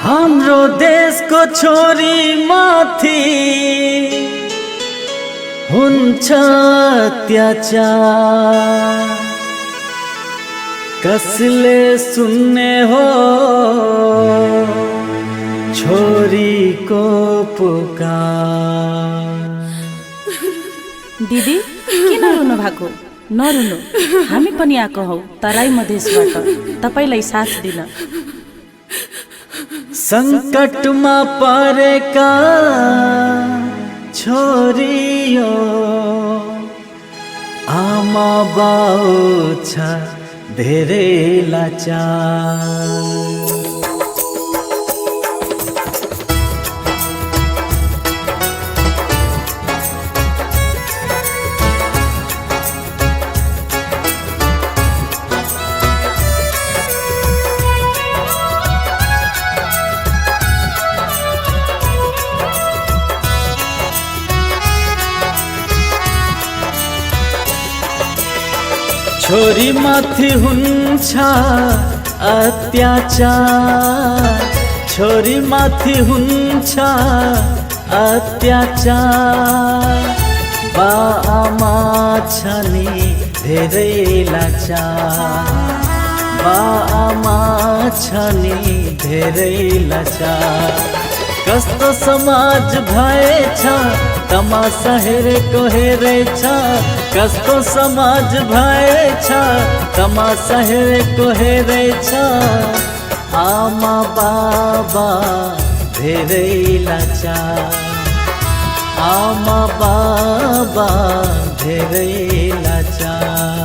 हाम्रो देशको छोरी माथि हुन्छ अत्याचार, कसले सुन्ने हो छोरीको पुकार। दिदी किन रुनु भएको? नरुनु, हामी पनि आएको हौ तराई मधेसबाट तपाईलाई साथ दिन। संकटमा परेका छोरियो, आमा बाउ छ धेरै लाचार। छोरी माथि हुन्छ अत्याचार, छोरी माथि हुन्छ अत्याचार। बाआमा छ नि धेरै लाचार, बाआमा छ नि धेरै लाचार। कस्तो समाज भएछ तमासा हेरेको हेरेछ, कस्तो समाज भएछ तमासा हेरेको हेरेछ। आमा बाबा धेरै लाचार, आमा बाबा धेरै लाचार।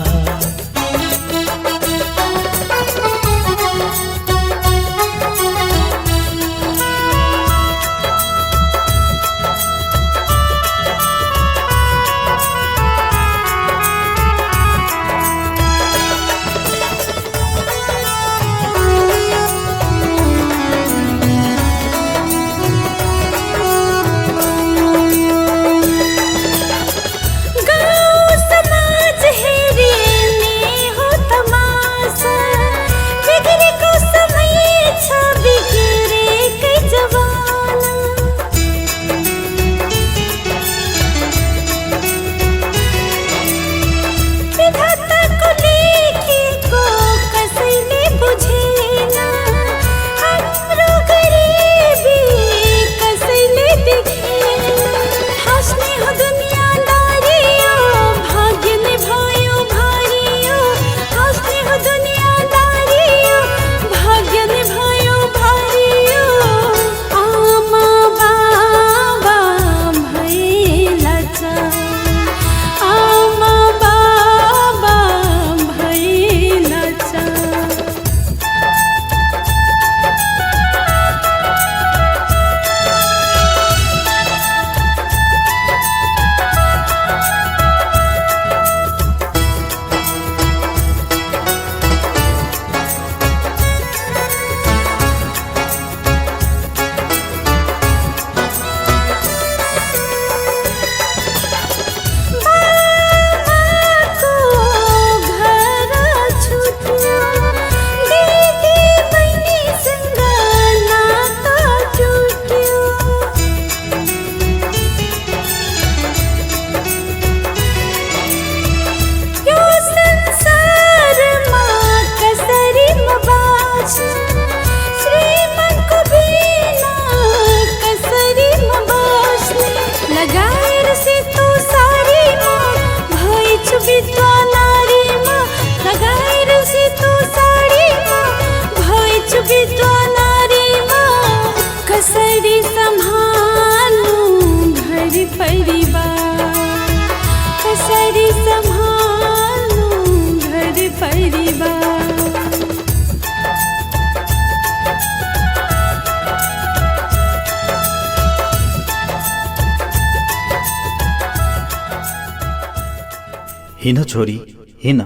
हिँड छोरी हिँड,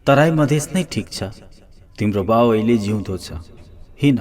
तराई मधेस नै ठिक छ, तिम्रो बाउ अहिले जिउँदो छ। हिँड।